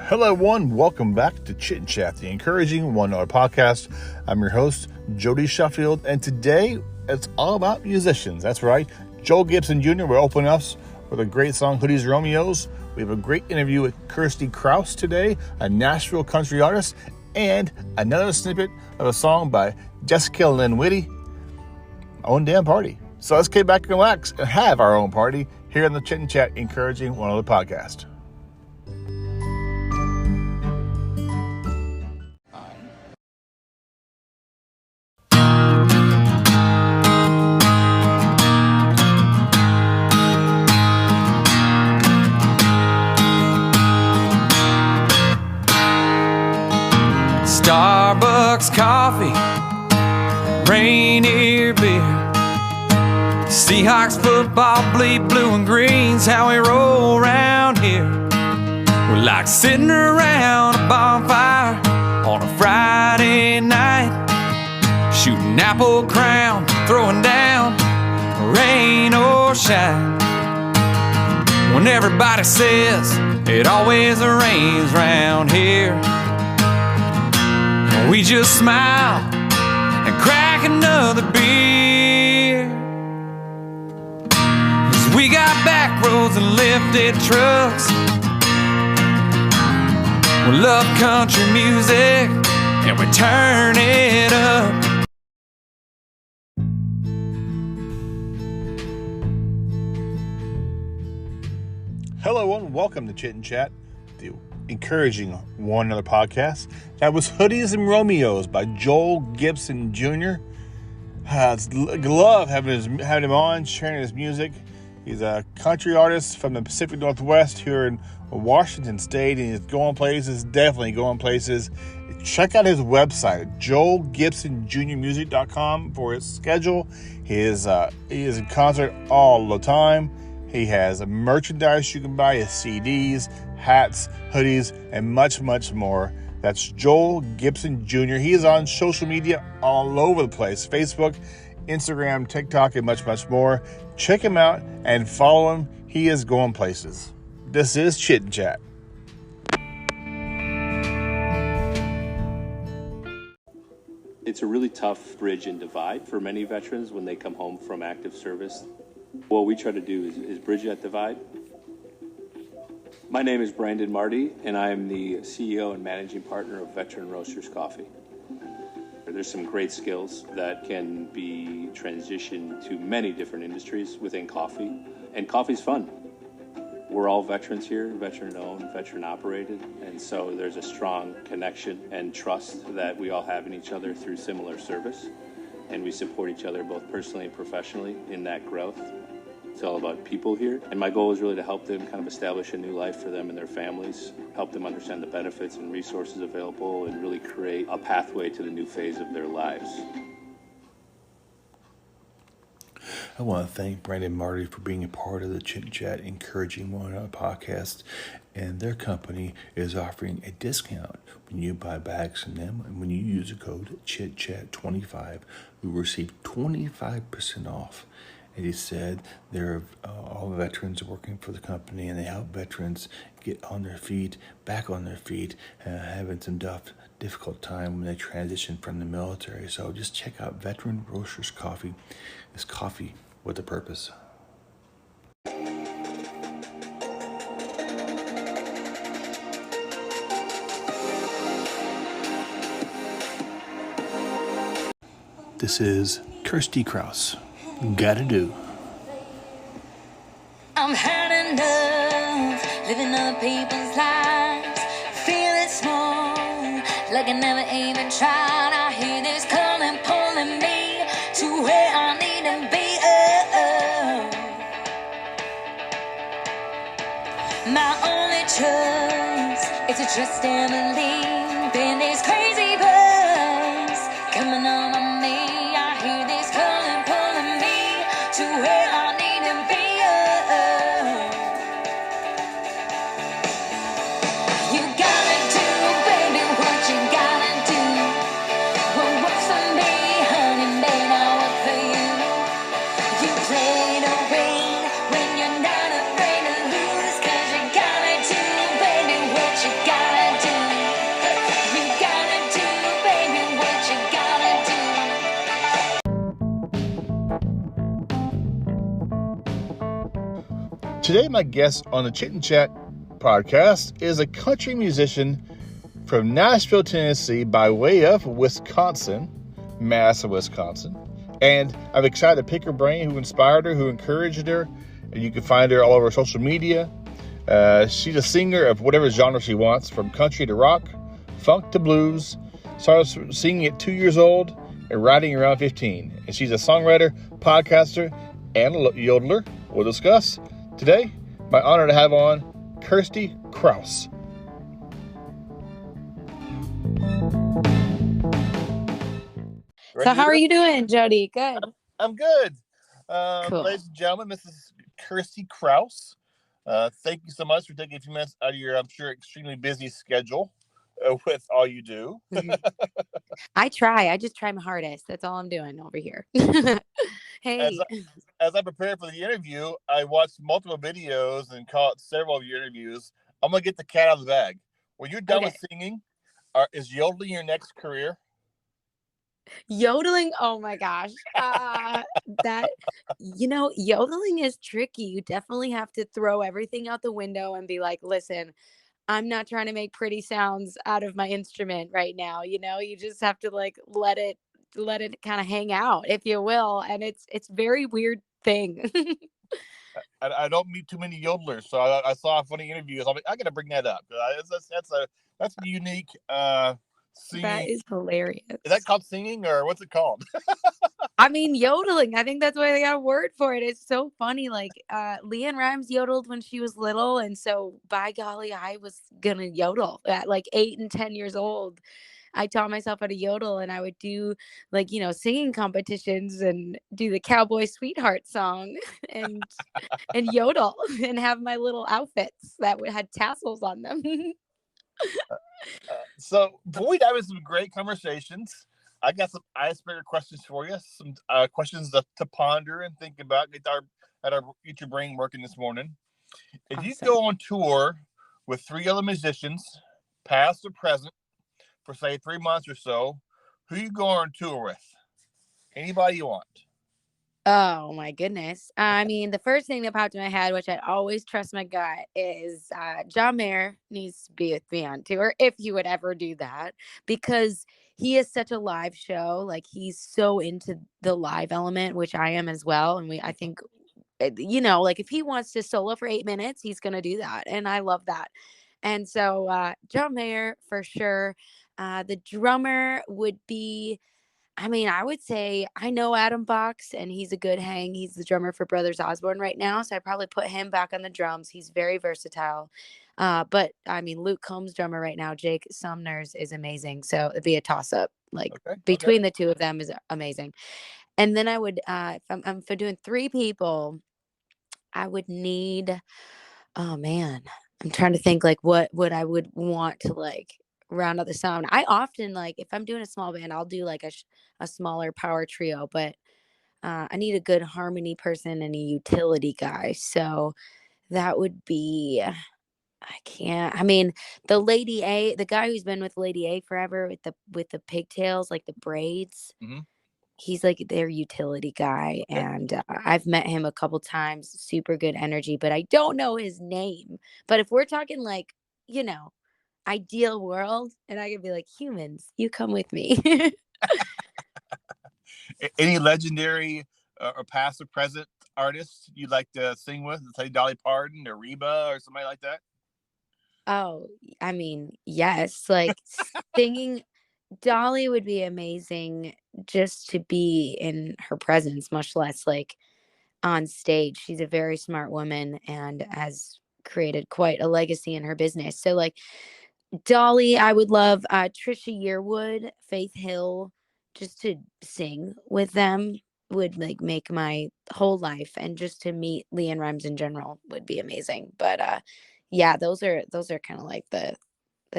Hello, everyone. Welcome back to Chit and Chat, the encouraging $1 podcast. I'm your host, Jody Sheffield, and today it's all about musicians. That's right. Joel Gibson Jr. will open us with a great song, Hoodies Romeos. We have a great interview with Kirstie Kraus today, a Nashville country artist, and another snippet of a song by Jessica Lynn Whitty, Own Damn Party. So let's get back and relax and have our own party here on the Chit and Chat, encouraging $1 podcast. Starbucks coffee, Rainier beer, Seahawks football, bleed blue and green's how we roll around here. We like sitting around a bonfire on a Friday night, shooting apple crown, throwing down, rain or shine. When everybody says it always rains round here, we just smile and crack another beer. 'Cause we got back roads and lifted trucks. We love country music and we turn it up. Hello, everyone. Welcome to Chit and Chat, the encouraging $1 podcast. That was Hoodies and Romeos by Joel Gibson Jr. Love having him on, sharing his music. He's a country artist from the Pacific Northwest here in Washington State, and he's going places, definitely going places. Check out his website at joelgibsonjrmusic.com for his schedule. He is in concert all the time. He has merchandise you can buy, his CDs, hats, hoodies, and much, much more. That's Joel Gibson Jr. He is on social media all over the place. Facebook, Instagram, TikTok, and much, much more. Check him out and follow him. He is going places. This is Chit and Chat. It's a really tough bridge and divide for many veterans when they come home from active service. What we try to do is bridge that divide. My name is Brandon Marty, and I am the CEO and managing partner of Veteran Roasters Coffee. There's some great skills that can be transitioned to many different industries within coffee, and coffee's fun. We're all veterans here, veteran-owned, veteran-operated, and so there's a strong connection and trust that we all have in each other through similar service, and we support each other both personally and professionally in that growth. It's all about people here, and my goal is really to help them kind of establish a new life for them and their families, help them understand the benefits and resources available, and really create a pathway to the new phase of their lives. I want to thank Brandon Marty for being a part of the Chit Chat Encouraging $1 podcast, and their company is offering a discount when you buy bags from them, and when you use the code CHITCHAT25, you will receive 25% off. And he said they're all veterans are working for the company, and they help veterans get on their feet, back on their feet, having some difficult time when they transition from the military. So just check out Veteran Roasters Coffee. It's coffee with a purpose. This is Kirstie Kraus. Gotta do. I'm had enough living other people's lives, feeling small, like I never even tried. I hear this calling, pulling me to where I need to be. My only choice is to trust and believe in this crazy buzz coming on me. I hear this calling, pulling me to where I need to be. You gotta do, baby, what you gotta do. What works for me, honey, may not work for you. You play the rain when you're not afraid to lose, 'cause you gotta do, baby, what you gotta Today, my guest on the Chit and Chat podcast is a country musician from Nashville, Tennessee, by way of Wisconsin, Madison, Wisconsin. And I'm excited to pick her brain, who inspired her, who encouraged her. And you can find her all over social media. She's a singer of whatever genre she wants, from country to rock, funk to blues. Started singing at 2 years old and writing around 15. And she's a songwriter, podcaster, and a yodeler. We'll discuss today. My honor to have on Kirstie Kraus. So how are you doing, Jody? Good. I'm good. Cool. Ladies and gentlemen, this is Kirstie Kraus. Thank you so much for taking a few minutes out of your, I'm sure, extremely busy schedule with all you do. I try. I just try my hardest. That's all I'm doing over here. Hey. As I prepared for the interview, I watched multiple videos and caught several of your interviews. I'm going to get the cat out of the bag. When you're done with singing, is yodeling your next career? Yodeling, oh my gosh. Yodeling is tricky. You definitely have to throw everything out the window and be like, listen, I'm not trying to make pretty sounds out of my instrument right now. You just have to like let it kind of hang out, if you will. And it's very weird thing. I don't meet too many yodelers, so I saw funny interviews. I got to bring that up. That's a unique singing. That is hilarious. Is that called singing, or what's it called? I mean, yodeling. I think that's why they got a word for it. It's so funny. Like, LeAnn Rimes yodeled when she was little. And so, by golly, I was going to yodel at like 8 and 10 years old. I taught myself how to yodel, and I would do like, singing competitions and do the Cowboy Sweetheart song and yodel and have my little outfits that had tassels on them. So before we dive into some great conversations, I got some icebreaker questions for you. Some questions to ponder and think about. Get your brain working this morning. If Awesome. You go on tour with 3 other musicians, past or present, for say 3 months or so, who you go on tour with? Anybody you want. Oh my goodness. I mean, the first thing that popped in my head, which I always trust my gut, is John Mayer needs to be with me on tour, if he would ever do that, because he is such a live show. Like, he's so into the live element, which I am as well. And I think, like, if he wants to solo for 8 minutes, he's going to do that. And I love that. And so John Mayer for sure. The drummer would be, I would say I know Adam Box, and he's a good hang. He's the drummer for Brothers Osborne right now. So I probably put him back on the drums. He's very versatile. But Luke Combs' drummer right now, Jake Sumner's, is amazing. So it'd be a toss up. Between the two of them is amazing. And then I would, if I'm doing 3 people, I would need, oh man, I'm trying to think like what I would want to like round out the sound. I often, like, if I'm doing a small band, I'll do like a smaller power trio, but I need a good harmony person and a utility guy. So that would be, the Lady A, the guy who's been with Lady A forever with the pigtails, like the braids. Mm-hmm. He's like their utility guy. Okay. And I've met him a couple times. Super good energy, but I don't know his name. But if we're talking like, ideal world, and I could be like, humans, you come with me. Any legendary or past or present artists you'd like to sing with? Say Dolly Parton or Reba or somebody like that? Oh, yes. Like, singing Dolly would be amazing just to be in her presence, much less like on stage. She's a very smart woman and has created quite a legacy in her business. So like Dolly, I would love Trisha Yearwood, Faith Hill, just to sing with them would like make my whole life, and just to meet LeAnn Rimes in general would be amazing. But yeah, those are kind of like the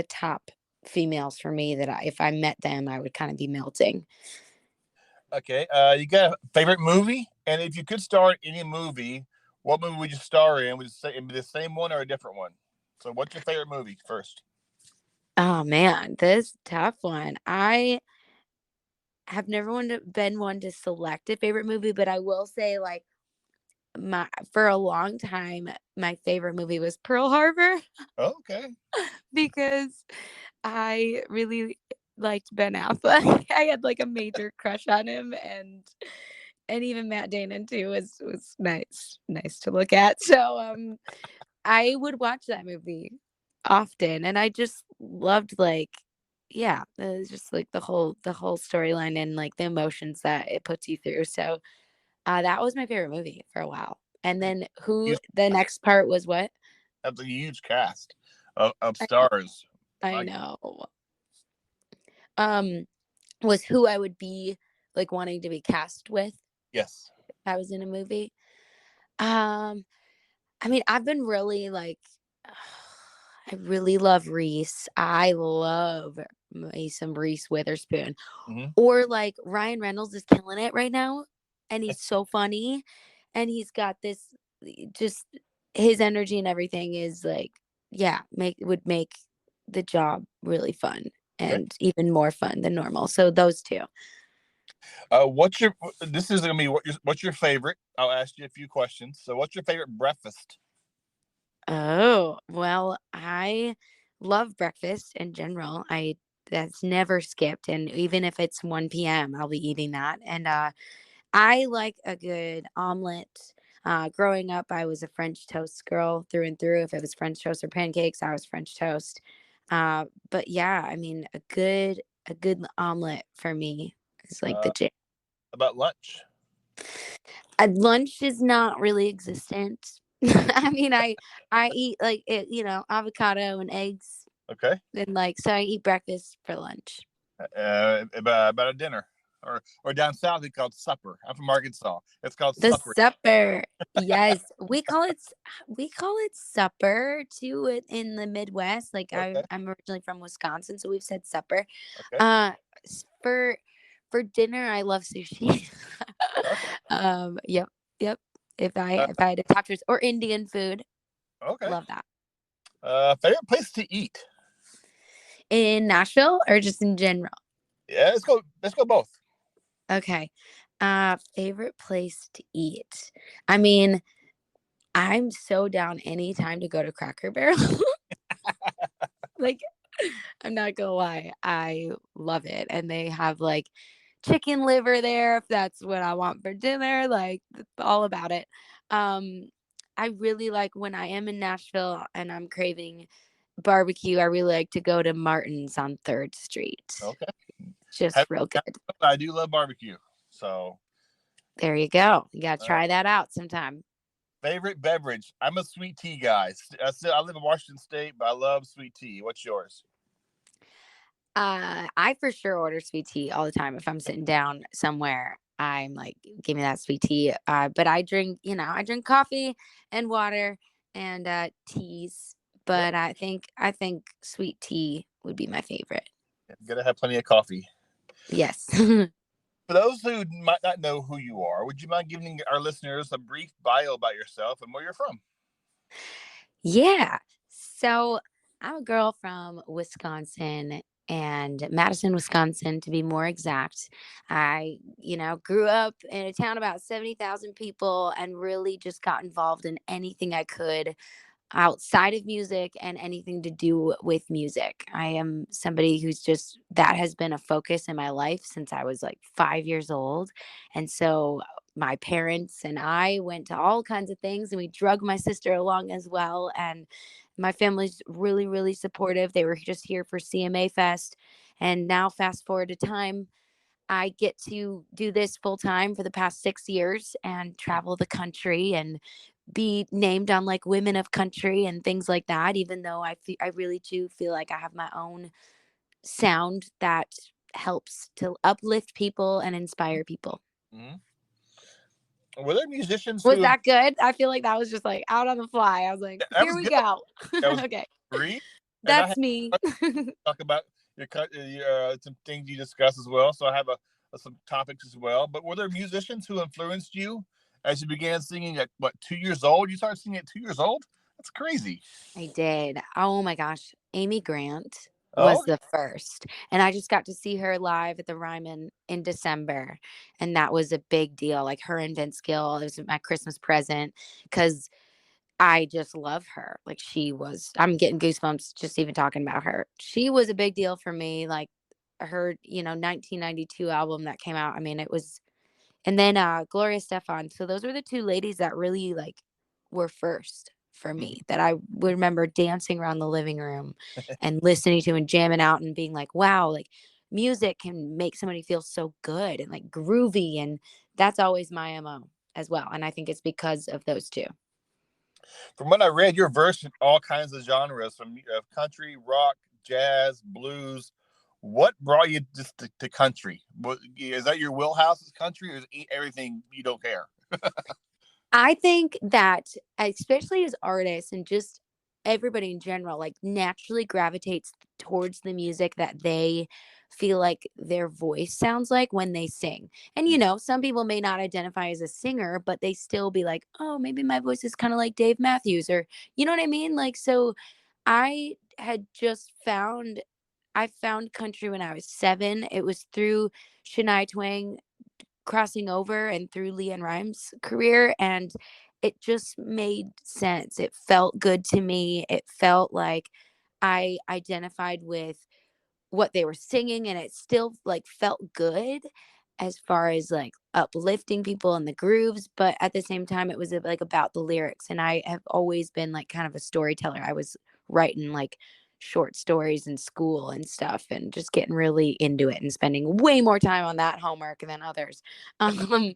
top females for me that if I met them, I would kind of be melting. Okay. You got a favorite movie? And if you could star in any movie, what movie would you star in? Would it be the same one or a different one? So what's your favorite movie first? Oh man, this tough one. I have never been one to select a favorite movie, but I will say, like, for a long time, my favorite movie was Pearl Harbor Okay. because I really liked Ben Affleck. I had like a major crush on him, and even Matt Damon too was nice to look at. So I would watch that movie often, and I just loved like yeah, it was just like the whole storyline and like the emotions that it puts you through. So that was my favorite movie for a while. And then who Huge, the next part was what? that's a huge cast of I, stars. I Like, know. Um was who I would be like wanting to be cast with yes. if I was in a movie. Um I mean, I've been really like I really love Reese. I love me some Reese Witherspoon. Hmm. Or like Ryan Reynolds is killing it right now, and he's so funny, and he's got this just his energy and everything is like yeah, would make the job really fun Okay. and even more fun than normal. So those two. What's your? This is gonna be what's your favorite? I'll ask you a few questions. So, what's your favorite breakfast? Oh, well, I love breakfast in general. I That's never skipped, and even if it's 1 p.m., I'll be eating that. And I like a good omelet. Growing up, I was a French toast girl through and through. If it was French toast or pancakes, I was French toast. But yeah, I mean, a good omelet for me is like the Uh, jam. about lunch. Lunch is not really existent. I mean, I eat like it, avocado and eggs, Okay. and like so I eat breakfast for lunch. About a dinner, or down south we call it supper. I'm from Arkansas. It's called The supper. supper. Yes, we call it supper too in the Midwest. Like Okay. I'm originally from Wisconsin, so we've said supper. Okay. For dinner, I love sushi. Okay. Yep, yep. If I Uh, if I had a top choice or Indian food, okay. love that. Favorite place to eat? In Nashville or just in general? Yeah, let's go. Let's go both. Okay. Favorite place to eat. I mean, I'm so down anytime to go to Cracker Barrel. Like, I'm not gonna lie, I love it. And they have like chicken liver there if that's what I want for dinner. Like, it's all about it. Um, I really like when I am in Nashville and I'm craving barbecue. I really like to go to Martin's on Third Street. Okay. Just real good. I do love barbecue. So, There you go. You gotta uh, try that out sometime. favorite beverage? I'm a sweet tea guy. I live in Washington State, but I love sweet tea. What's yours? I for sure order sweet tea all the time. If I'm sitting down somewhere, I'm like, give me that sweet tea. But I drink coffee and water and teas. Okay. But I think sweet tea would be my favorite. Gotta have plenty of coffee. Yes. For those who might not know who you are, would you mind giving our listeners a brief bio about yourself and where you're from? Yeah. So I'm a girl from Wisconsin and Madison, Wisconsin, to be more exact. I grew up in a town about 70,000 people and really just got involved in anything I could outside of music and anything to do with music. I am somebody who's just that has been a focus in my life since I was like 5 years old. And so my parents and I went to all kinds of things and we drug my sister along as well. And my family's really, really supportive. They were just here for CMA Fest. And now, fast forward to time, I get to do this full time for the past 6 years and travel the country and be named on like Women of Country and things like that, even though I really do feel like I have my own sound that helps to uplift people and inspire people. Mm-hmm. Were there musicians Was who? that good? I feel like that was just like out on the fly. I was like, That here was we good. go. That was Okay. great. And I That's have me. to talk about some things you discuss as well. So I have some topics as well. But were there musicians who influenced you as you began singing at what 2 years old? You started singing at 2 years old. That's crazy. I did. Oh my gosh. Amy Grant. Oh, was the first. And I just got to see her live at the Ryman in December. And that was a big deal. Like her and Vince Gill, it was my Christmas present because I just love her. Like I'm getting goosebumps just even talking about her. She was a big deal for me. Like her, 1992 album that came out. I mean, it was, and then Gloria Stefan. So those were the two ladies that really like were first for me that I would remember dancing around the living room and listening to and jamming out and being like, wow, like music can make somebody feel so good and like groovy. And that's always my MO as well. And I think it's because of those two. from what I read, you're versed in all kinds of genres, from country, rock, jazz, blues. What brought you just to country? Is that your wheelhouse? Is country, or is everything you don't care? I think that, especially as artists and just everybody in general, like naturally gravitates towards the music that they feel like their voice sounds like when they sing. And, some people may not identify as a singer, but they still be like, oh, maybe my voice is kind of like Dave Matthews, or, you know what I mean? Like, so I had just I found country when I was 7. It was through Shania Twain crossing over and through Leanne Rimes' career, and it just made sense. It felt good to me. It felt like I identified with what they were singing, and it still like felt good as far as like uplifting people in the grooves, but at the same time it was like about the lyrics. And I have always been like kind of a storyteller. I was writing like short stories in school and stuff and just getting really into it and spending way more time on that homework than others. um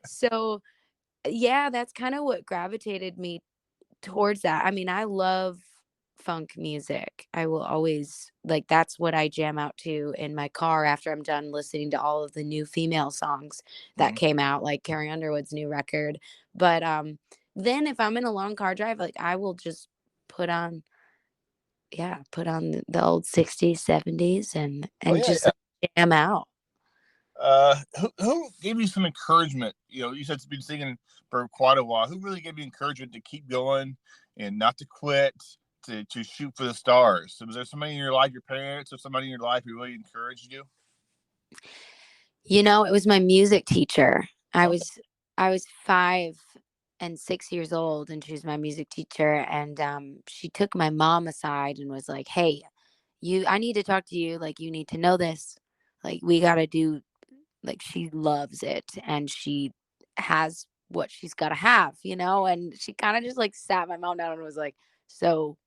so yeah, that's kind of what gravitated me towards that. I mean, I love funk music. I will always like that's what I jam out to in my car after I'm done listening to all of the new female songs that Mhm. came out, like Carrie Underwood's new record. But then if I'm in a long car drive, like I will just put on put on the old 60s, 70s Oh and yeah, just yeah. like, jam out. Who gave you some encouragement? You said you've been singing for quite a while. Who really gave you encouragement to keep going and not to quit, to shoot for the stars? So was there somebody in your life, your parents, or somebody in your life who really encouraged you? It was my music teacher. I Okay. was I was 5 and 6 years old, and she was my music teacher, and she took my mom aside and was like, "Hey, I need to talk to you. Like, you need to know this. Like, we got to do like she loves it and she has what she's got to have." And she kind of just like sat my mom down and was like, "So,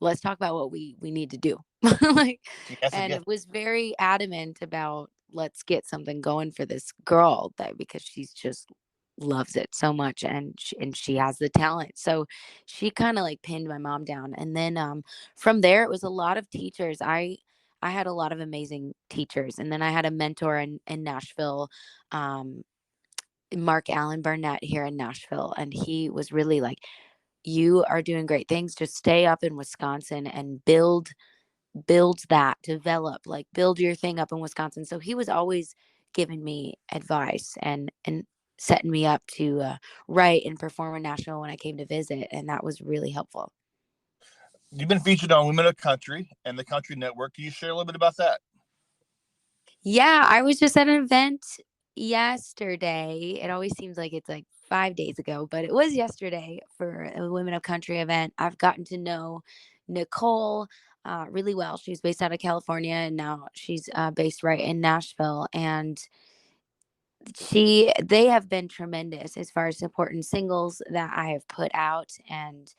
let's talk about what we need to do." Like, Yes, and again. it was very adamant about let's get something going for this girl that because she's just loves it so much and she has the talent. So she kind of like pinned my mom down. And then from there it was a lot of teachers. I had a lot of amazing teachers. And then I had a mentor in Nashville, um Mark Allen Burnett here in Nashville, and he was really like, you are doing great things. Just stay up in Wisconsin and build that, develop, like build your thing up in Wisconsin. So he was always giving me advice and setting me up to write and perform in Nashville when I came to visit, and that was really helpful. You've been featured on Women of Country and the Country Network. Can you share a little bit about that? Yeah, I was just at an event yesterday. It always seems like it's like 5 days ago, but it was yesterday for a Women of Country event. I've gotten to know Nicole really well. She's based out of California, and now she's based right in Nashville. And they have been tremendous as far as supporting singles that I have put out and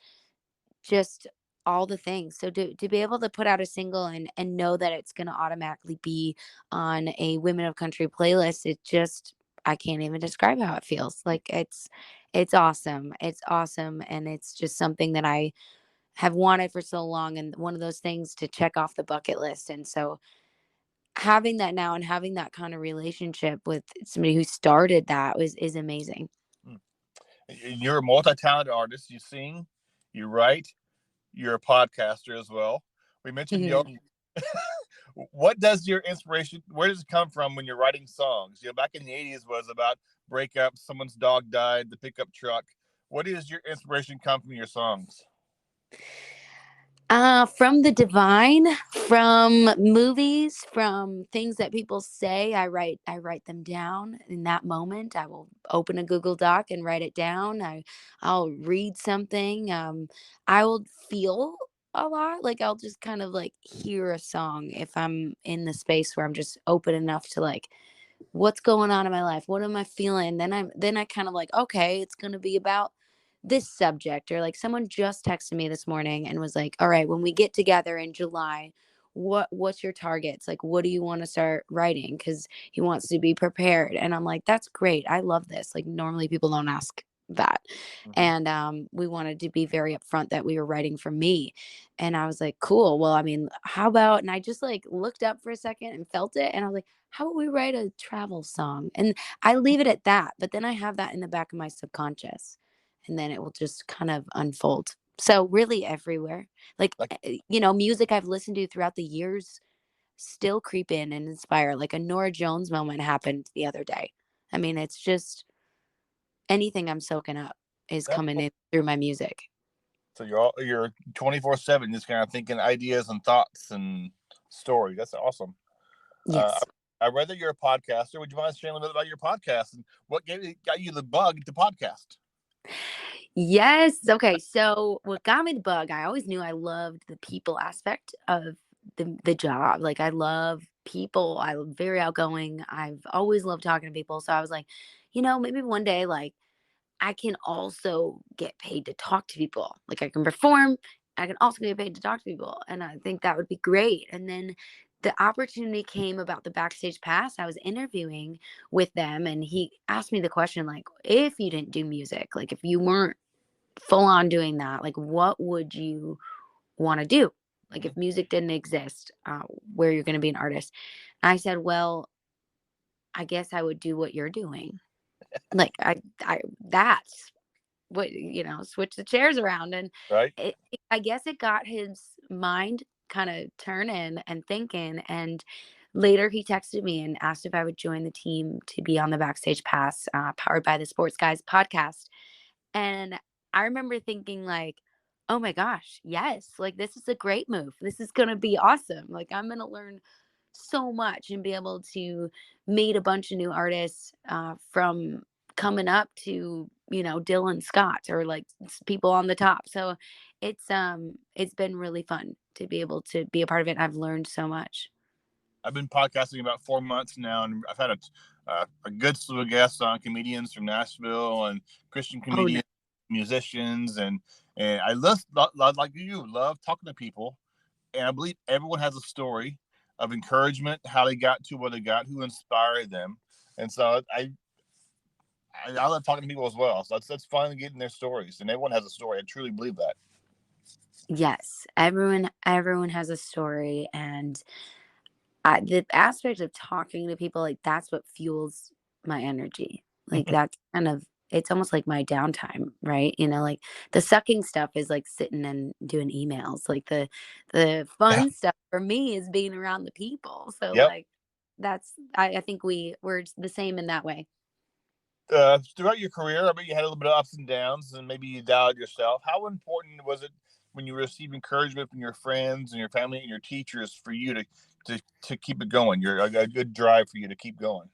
just all the things. So to be able to put out a single and know that it's going to automatically be on a Women of Country playlist, it just I can't even describe how it feels. Like it's awesome. It's awesome, and it's just something that I have wanted for so long, and one of those things to check off the bucket list. And so having that now and having that kind of relationship with somebody who started that is amazing. Hmm. You're a multi-talented artist. You sing, you write, you're a podcaster as well. We mentioned yoga. What does your inspiration, where does it come from when you're writing songs? Back in the 80s was about breakups, someone's dog died, the pickup truck. What is your inspiration come from your songs? From the divine, from movies, from things that people say, I write them down in that moment. I will open a Google Doc and write it down. I'll read something. I will feel a lot. Like I'll just kind of like hear a song if I'm in the space where I'm just open enough to like what's going on in my life, what am I feeling, then I kind of like, okay, it's going to be about this subject. Or like someone just texted me this morning and was like, all right, when we get together in July, what's your targets, like what do you want to start writing, because he wants to be prepared. And I'm like, that's great, I love this. Like normally people don't ask that. Mm-hmm. And we wanted to be very upfront that we were writing for me. And I was like, cool, well, I mean, how about, and I just like looked up for a second and felt it, and I was like, how about we write a travel song? And I leave it at that, but then I have that in the back of my subconscious, and then it will just kind of unfold. So really everywhere, like, Like, music I've listened to throughout the years still creep in and inspire. Like a Nora Jones moment happened the other day. I mean, it's just anything I'm soaking up is that's coming cool. in through my music. So you're 24/7, just kind of thinking ideas and thoughts and story. That's awesome. Uh, Yes. I read that you're a podcaster. Would you mind sharing a little bit about your podcast and what got you the bug to podcast? Yes. Okay. So what got me the bug, I always knew I loved the people aspect of the job. Like I love people. I'm very outgoing. I've always loved talking to people. So I was like, maybe one day like I can also get paid to talk to people. Like I can perform, I can also get paid to talk to people. And I think that would be great. And then the opportunity came about the Backstage Pass. I was interviewing with them and he asked me the question like, if you didn't do music, like if you weren't full on doing that, like what would you want to do? Like Mm-hmm. if music didn't exist, where you're going to be an artist. And I said, well, I guess I would do what you're doing. Like that's what, switch the chairs around. And Right? I guess it got his mind kind of turning and thinking. And later he texted me and asked if I would join the team to be on the Backstage Pass, powered by the Sports Guys podcast. And I remember thinking like, oh my gosh, yes, like this is a great move. This is going to be awesome. Like I'm going to learn so much and be able to meet a bunch of new artists, from coming up to, Dylan Scott or like people on the top. So it's been really fun to be able to be a part of it. And I've learned so much. I've been podcasting about 4 months now, and I've had a good slew of guests on, comedians from Nashville and Christian Oh no. comedians, musicians, and I love like you love talking to people, and I believe everyone has a story of encouragement, how they got to where they got, who inspired them, and so I love talking to people as well. So that's finally getting their stories, and everyone has a story. I truly believe that. Yes, everyone has a story. And the aspect of talking to people, like that's what fuels my energy. Like that's kind of, it's almost like my downtime, right? Like the sucking stuff is like sitting and doing emails. Like the Yeah. fun stuff for me is being around the people. So Yep. like I think we're the same in that way. Throughout your career, I bet you had a little bit of ups and downs, and maybe you doubted yourself. How important was it when you received encouragement from your friends and your family and your teachers for you to keep it going? You're a good drive for you to keep going.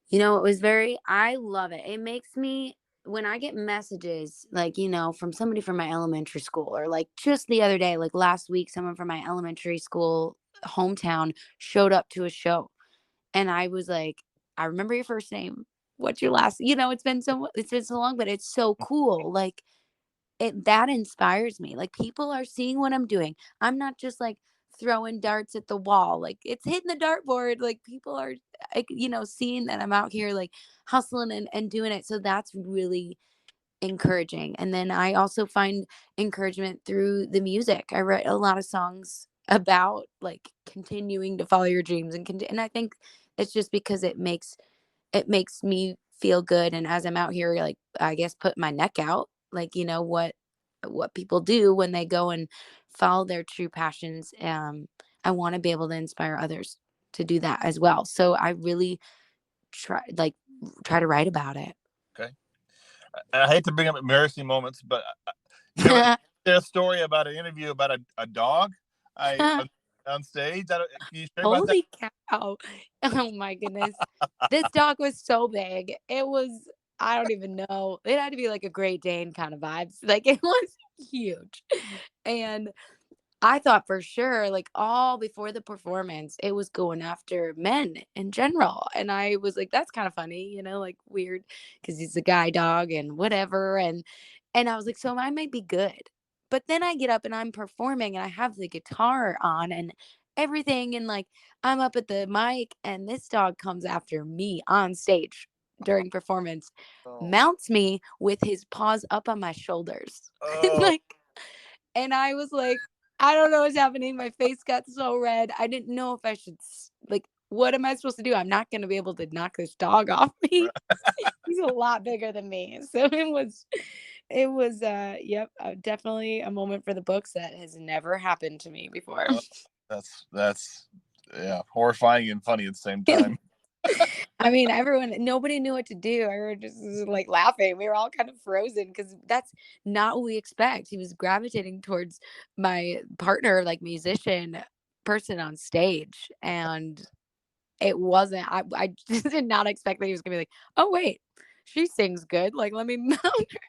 It was I love it. It makes me, when I get messages like, from somebody from my elementary school, or like just the other day, like last week, someone from my elementary school hometown showed up to a show. And I was like, I remember your first name. What's your last? It's been so long, but it's so cool. Like that inspires me. Like people are seeing what I'm doing. I'm not just like throwing darts at the wall. Like it's hitting the dartboard. Like people are, like, seeing that I'm out here like hustling and doing it. So that's really encouraging. And then I also find encouragement through the music. I write a lot of songs about like continuing to follow your dreams and I think it's just because it makes me feel good. And as I'm out here, like, I guess, put my neck out, like, what people do when they go and follow their true passions. I want to be able to inspire others to do that as well. So I really try to write about it. Okay. I hate to bring up embarrassing moments, but you know, share a story about an interview about a dog on stage. Can you share about that? Holy cow. Oh my goodness. This dog was so big. It was, I don't even know. It had to be like a Great Dane kind of vibes. Like it was huge. And I thought for sure, like all before the performance, it was going after men in general. And I was like, that's kind of funny, like weird because he's a guy dog and whatever. And I was like, so I might be good. But then I get up and I'm performing and I have the guitar on and everything. And like I'm up at the mic and this dog comes after me on stage during performance, Oh, mounts me with his paws up on my shoulders. oh, Like, and I was like, I don't know what's happening. My face got so red. I didn't know if I should, like, what am I supposed to do? I'm not going to be able to knock this dog off me. He's a lot bigger than me. So yep, definitely a moment for the books that has never happened to me before. that's yeah, horrifying and funny at the same time. I mean, nobody knew what to do. I were just like laughing. We were all kind of frozen because that's not what we expect. He was gravitating towards my partner, like musician person on stage. And it wasn't, I just did not expect that he was gonna be like, oh wait, she sings good. Like, let me mount her.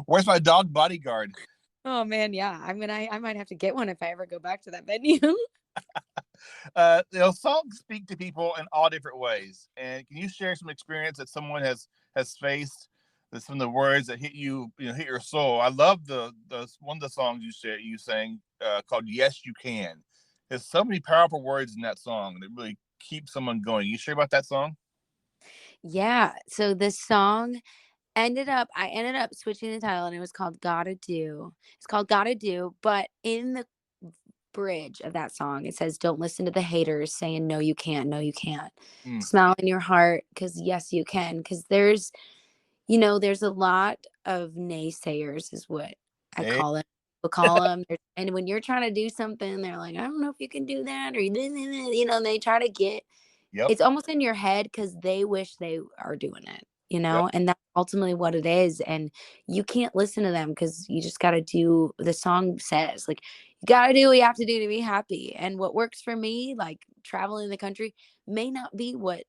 Where's my dog bodyguard? Oh man, yeah. I mean, I might have to get one if I ever go back to that venue. Songs speak to people in all different ways. And can you share some experience that someone has faced? That some of the words that hit hit your soul. I love the one of the songs you sang called "Yes You Can." There's so many powerful words in that song that really keep someone going. You share about that song? Yeah. So this song I ended up switching the title and it was called Gotta Do. It's called Gotta Do, but in the bridge of that song, it says, don't listen to the haters saying, no, you can't, no, you can't. Mm. Smile in your heart because, yes, you can. Because there's a lot of naysayers, is what I Hey, call it. People call them. And when you're trying to do something, they're like, I don't know if you can do that. Or, and they try to get yep, it's almost in your head because they wish they are doing it, yep, and that's ultimately what it is. And you can't listen to them because you just got to do the song says, like, you got to do what you have to do to be happy. And what works for me, like traveling the country, may not be what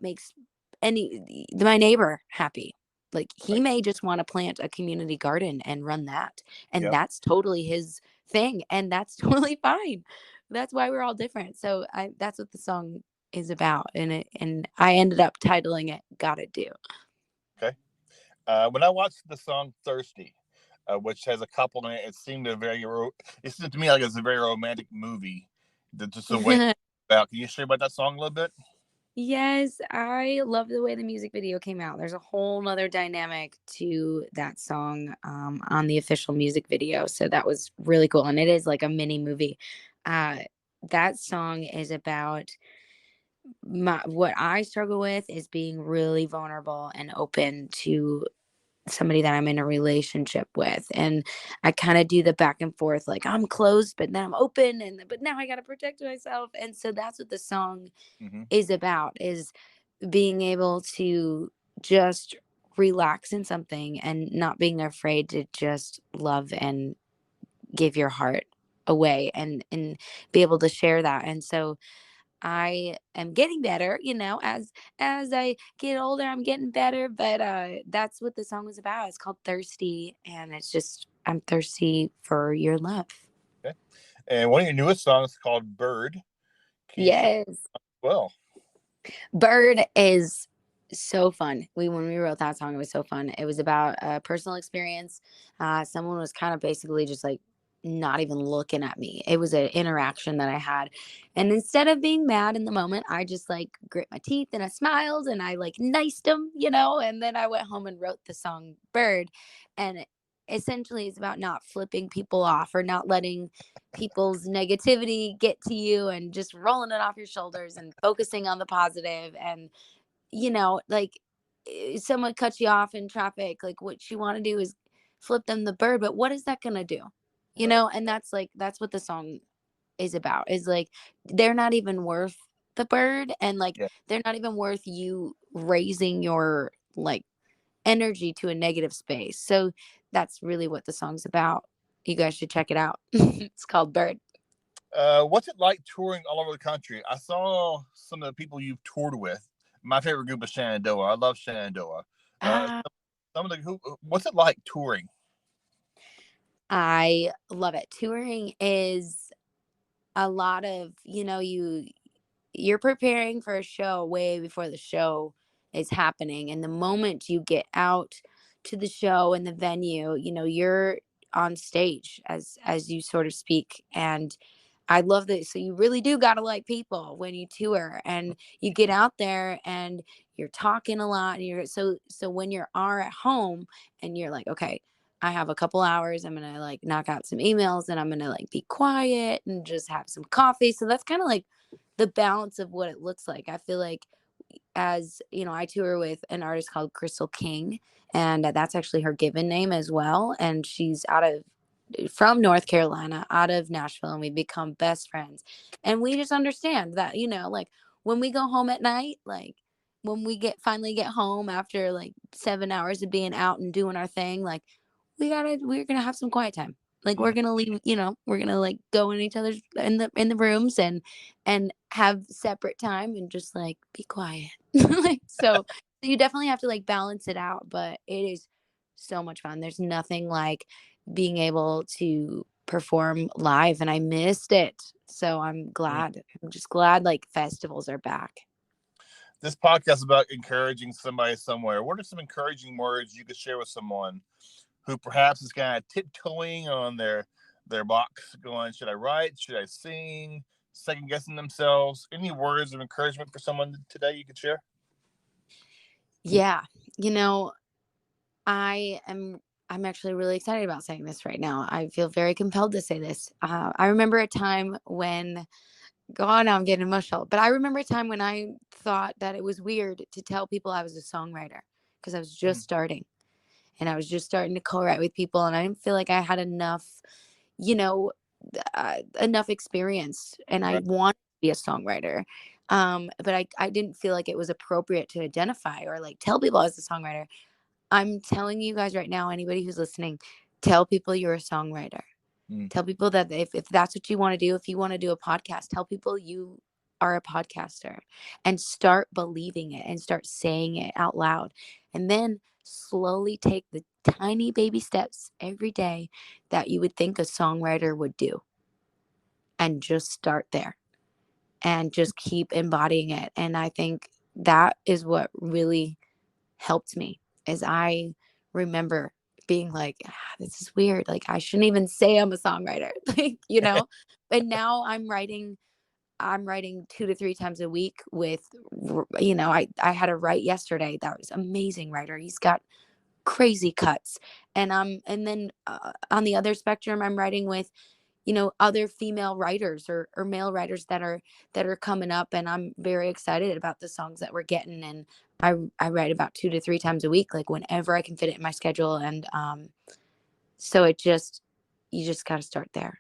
makes my neighbor happy. Like he right, may just want to plant a community garden and run that. And yep. that's totally his thing. And that's totally fine. That's why we're all different. So that's what the song is about. And I ended up titling it Gotta Do. Okay. When I watched the song "Thirsty," which has a couple in it, it seemed it seemed to me like it's a very romantic movie. Just the way about. Can you share about that song a little bit? Yes, I love the way the music video came out. There's a whole nother dynamic to that song on the official music video. So that was really cool. And it is like a mini movie. Uh, that song is about what I struggle with is being really vulnerable and open to somebody that I'm in a relationship with. And I kind of do the back and forth, like I'm closed, but then I'm open. But now I got to protect myself. And so that's what the song Mm-hmm. is about, is being able to just relax in something and not being afraid to just love and give your heart away and be able to share that. And so I am getting better, as I get older, I'm getting better, but that's what the song was about. It's called Thirsty, and it's just I'm thirsty for your love. Okay. And one of your newest songs is called "Bird." Can you share? Yes. Well, Bird is so fun. When we wrote that song, it was so fun. It was about a personal experience. Someone was kind of basically just like not even looking at me. It was an interaction that I had. And instead of being mad in the moment, I just like grit my teeth and I smiled and I like niced them, and then I went home and wrote the song Bird. And essentially it's about not flipping people off or not letting people's negativity get to you and just rolling it off your shoulders and focusing on the positive. And like someone cuts you off in traffic, like what you want to do is flip them the bird, but what is that going to do? right. And that's what the song is about, is like they're not even worth the bird, and like Yeah. they're not even worth you raising your like energy to a negative space. So that's really what the song's about. You guys should check it out. It's called Bird. What's it like touring all over the country? I saw some of the people you've toured with. My favorite group is Shenandoah. I love Shenandoah. Uh, Uh, some of the what's it like touring? I love it. Touring is a lot of, you're preparing for a show way before the show is happening. And the moment you get out to the show and the venue, you're on stage as you sort of speak. And I love that. So you really do got to like people when you tour, and you get out there and you're talking a lot, and so when you are at home and you're like, okay, I have a couple hours, I'm gonna like knock out some emails, and I'm gonna like be quiet and just have some coffee. So that's kind of like the balance of what it looks like. I feel like, as you know, I tour with an artist called Crystal King, and that's actually her given name as well. And she's from North Carolina, out of Nashville, and we become best friends. And we just understand that, like when we go home at night, like when we finally get home after like 7 hours of being out and doing our thing, like we're gonna have some quiet time. Like we're gonna leave, we're gonna like go in each other's in the rooms and have separate time and just like be quiet. Like so you definitely have to like balance it out, but it is so much fun. There's nothing like being able to perform live, and I missed it. So I'm Mm. glad. I'm just glad like festivals are back. This podcast is about encouraging somebody somewhere. What are some encouraging words you could share with someone who perhaps is kind of tiptoeing on their box, going, "Should I write? Should I sing?" Second guessing themselves. Any words of encouragement for someone today you could share? Yeah. You know, I am I'm actually really excited about saying this right now. I feel very compelled to say this. I remember a time when, God, now I'm getting emotional, but I remember a time when I thought that it was weird to tell people I was a songwriter because I was just Mm. starting, and I was just starting to co-write with people, and I didn't feel like I had you know, enough experience, and I Right. wanted to be a songwriter. But I didn't feel like it was appropriate to identify or like tell people I was a songwriter. I'm telling you guys right now, anybody who's listening, tell people you're a songwriter. Mm. Tell people that if that's what you want to do, if you want to do a podcast, tell people you are a podcaster, and start believing it and start saying it out loud. And then slowly take the tiny baby steps every day that you would think a songwriter would do, and just start there and just keep embodying it. And I think that is what really helped me, is I remember being like, this is weird. Like I shouldn't even say I'm a songwriter. Like. But now I'm writing 2 to 3 times a week with, I had a write yesterday. That was amazing writer. He's got crazy cuts. And then on the other spectrum, I'm writing with, other female writers or male writers that are coming up, and I'm very excited about the songs that we're getting. And I write about 2 to 3 times a week, like whenever I can fit it in my schedule. And so you just got to start there.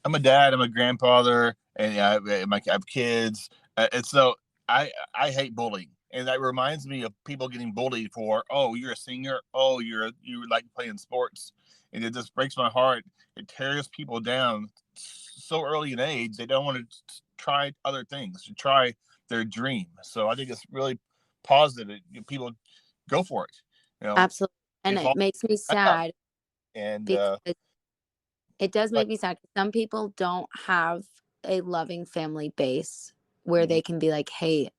I'm a dad. I'm a grandfather, and I have kids. And so I hate bullying, and that reminds me of people getting bullied for, "Oh, you're a singer. Oh, you like playing sports," and it just breaks my heart. It tears people down so early in age. They don't want to try other things, to try their dream. So I think it's really positive that people go for it. You know, Absolutely. And it's it all makes me out. sad And because it does but make me sad. Some people don't have a loving family base where mm, they can be like, hey,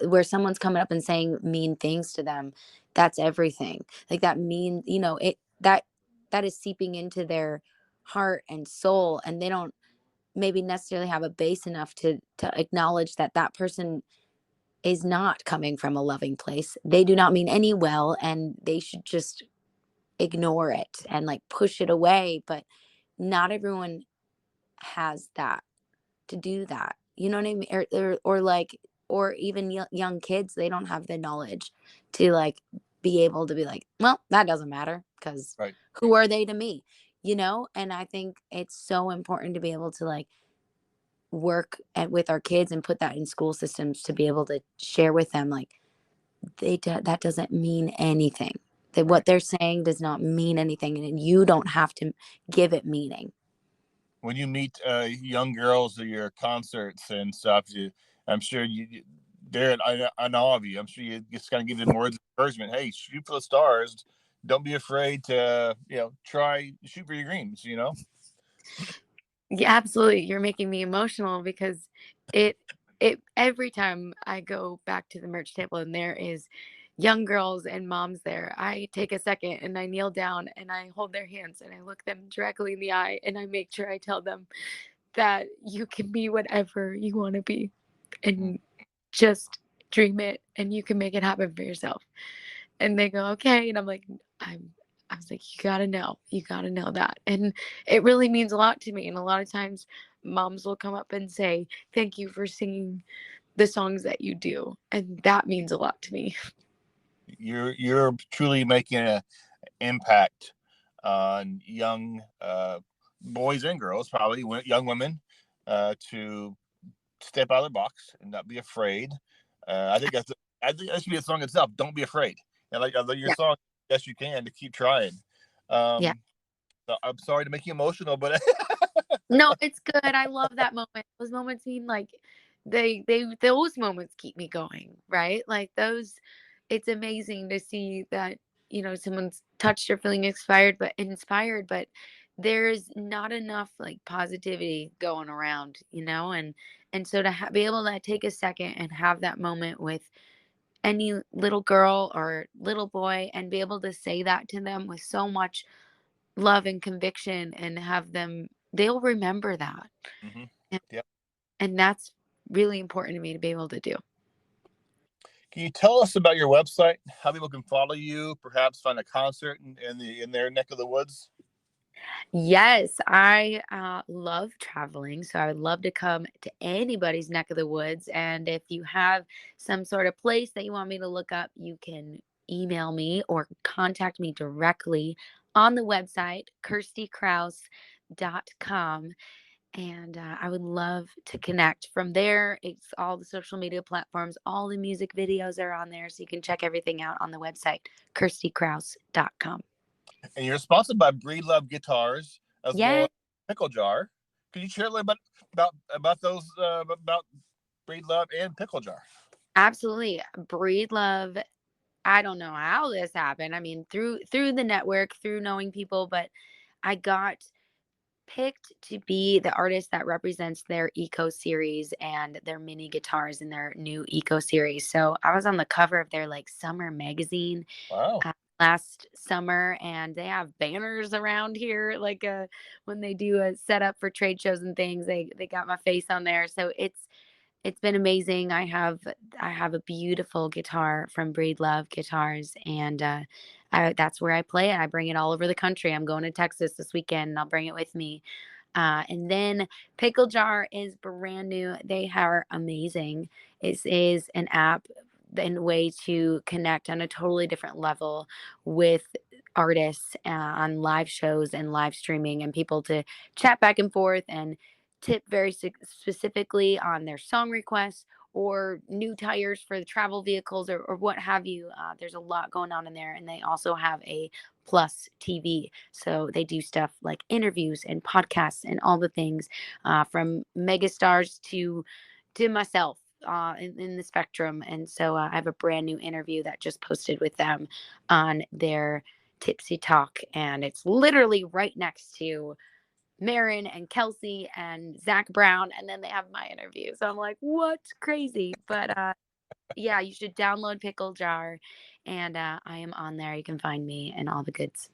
where someone's coming up and saying mean things to them. That's everything. Like that mean, that is seeping into their heart and soul, and they don't maybe necessarily have a base enough to acknowledge that that person is not coming from a loving place. They do not mean any well, and they should just ignore it and like push it away. But not everyone has that to do that. You know what I mean? Or even young kids, they don't have the knowledge to like be able to be like, well, that doesn't matter because right. who are they to me? And I think it's so important to be able to like with our kids and put that in school systems to be able to share with them like that doesn't mean anything. That Right. what they're saying does not mean anything, and you don't have to give it meaning. When you meet young girls at your concerts and stuff, I'm sure they're in awe of you. I'm sure you just kind of give them words of encouragement. Hey, shoot for the stars. Don't be afraid to, try shoot for your dreams. Yeah, absolutely. You're making me emotional because it every time I go back to the merch table and there is young girls and moms there, I take a second and I kneel down and I hold their hands and I look them directly in the eye and I make sure I tell them that you can be whatever you want to be and just dream it and you can make it happen for yourself. And they go, okay. And I'm like, I was like, you gotta know that. And it really means a lot to me. And a lot of times moms will come up and say, thank you for singing the songs that you do. And that means a lot to me. You're truly making an impact on young boys and girls, probably young women, to step out of the box and not be afraid. I think that should be a song itself. Don't be afraid. And like your Yeah. song, yes, you can to keep trying. Yeah. So I'm sorry to make you emotional, but No, it's good. I love that moment. Those moments mean like those moments keep me going, right? Like those, it's amazing to see that, someone's touched or feeling inspired, but there's not enough like positivity going around, and so to be able to take a second and have that moment with any little girl or little boy and be able to say that to them with so much love and conviction and have them, they'll remember that. mm-hmm. And, Yep. and that's really important to me to be able to do. Can you tell us about your website? How people can follow you? Perhaps find a concert in their neck of the woods. Yes, I love traveling. So I would love to come to anybody's neck of the woods. And if you have some sort of place that you want me to look up, you can email me or contact me directly on the website, KirstieKraus.com. And I would love to connect from there. It's all the social media platforms, all the music videos are on there. So you can check everything out on the website, KirstieKraus.com. And you're sponsored by Breed Love Guitars as well Yeah, as Pickle Jar. Could you share a little bit about those about Breed Love and Pickle Jar? absolutely. Breed Love. I don't know how this happened. I mean, through the network, through knowing people, but I got picked to be the artist that represents their eco series and their mini guitars in their new eco series. So I was on the cover of their like summer magazine Wow. last summer, and they have banners around here like when they do a setup for trade shows and things, they got my face on there. So it's been amazing. I have a beautiful guitar from Breed Love Guitars, and that's where I play it. I bring it all over the country. I'm going to Texas this weekend, and I'll bring it with me. And then Pickle Jar is brand new. They are amazing. It is an app and way to connect on a totally different level with artists on live shows and live streaming, and people to chat back and forth and tip very specifically on their song requests or new tires for the travel vehicles or what have you. There's a lot going on in there. And they also have a Plus TV. So they do stuff like interviews and podcasts and all the things from megastars to myself in the spectrum. And so I have a brand new interview that just posted with them on their Tipsy Talk. And it's literally right next to Marin and Kelsey and Zach Brown, and then they have my interview. So I'm like, what? Crazy. But yeah, you should download Pickle Jar, and I am on there. You can find me and all the goods.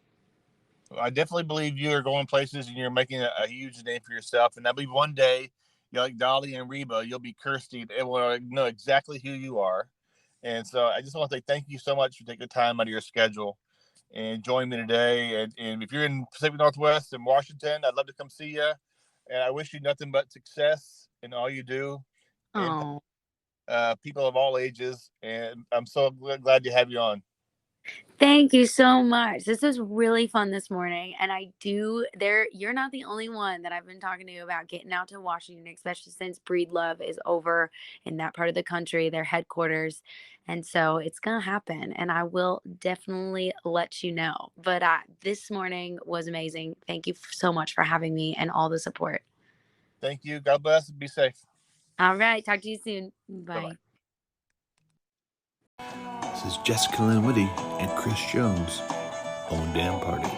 I definitely believe you are going places and you're making a huge name for yourself. And I believe one day, you're like Dolly and Reba, you'll be Kirstie. It will know exactly who you are. And so I just want to say thank you so much for taking the time out of your schedule and joining me today. And if you're in Pacific Northwest in Washington, I'd love to come see you. And I wish you nothing but success in all you do. And Oh, people of all ages. And I'm so glad to have you on. Thank you so much. This was really fun this morning. And you're not the only one that I've been talking to about getting out to Washington, especially since Breed Love is over in that part of the country, their headquarters. And so it's going to happen. And I will definitely let you know. But this morning was amazing. Thank you so much for having me and all the support. Thank you. God bless. Be safe. All right. Talk to you soon. Bye. Bye-bye. This is Jessica Lynn Whitty and Chris Jones on Damn Party.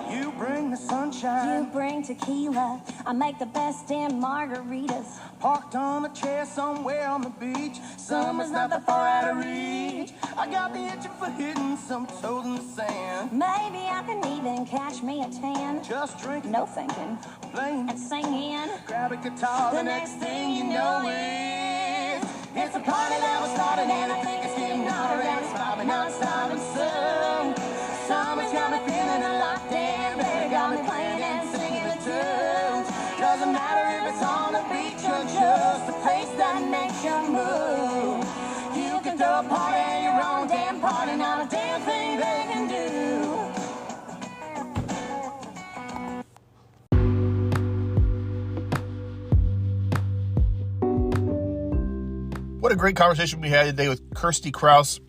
You bring the sunshine. You bring tequila. I make the best damn margaritas. Parked on a chair somewhere on the beach. Summer's not that far out of reach. I got the itch for hitting some toes in the sand. Maybe I can even catch me a tan. Just drinking, No thinking playing, and singing. grab a guitar. The next thing you know is it's a party that was started and I think it's getting hotter and it's popping non-stop and summer's got me feeling a lot damn. Baby got me playing and singing the tunes. Doesn't matter if it's on the beach or just a place that makes you move. You can throw a party at your own damn party, not a damn thing they can do. What a great conversation we had today with Kirstie Kraus,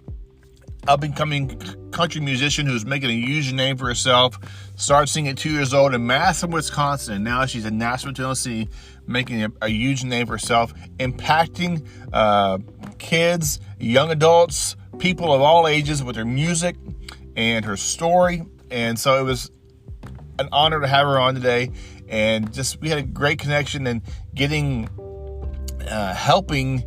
up-and-coming country musician who's making a huge name for herself. Started singing at 2 years old in Madison, Wisconsin, and now she's in Nashville, Tennessee, making a huge name for herself, impacting kids, young adults, people of all ages with her music and her story. And so it was an honor to have her on today, and just we had a great connection and getting helping,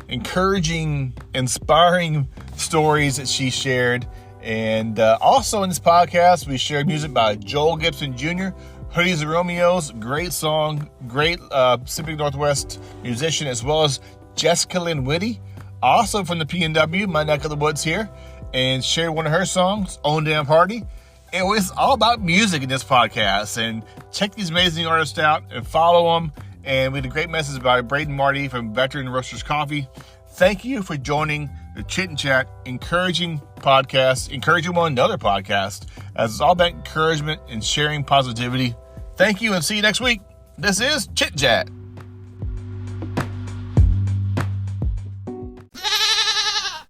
encouraging, inspiring stories that she shared. And also in this podcast, we shared music by Joel Gibson Jr., Hoodies and Romeos, great song, great Pacific Northwest musician, as well as Jessica Lynn Whitty, also from the PNW, my neck of the woods here, and shared one of her songs, Own Damn Party. It was all about music in this podcast, and check these amazing artists out and follow them. And we had a great message by Braden Marty from Veteran Roasters Coffee. Thank you for joining the Chit and Chat encouraging podcast, encouraging one another podcast, as it's all about encouragement and sharing positivity. Thank you, and see you next week. This is Chit Chat.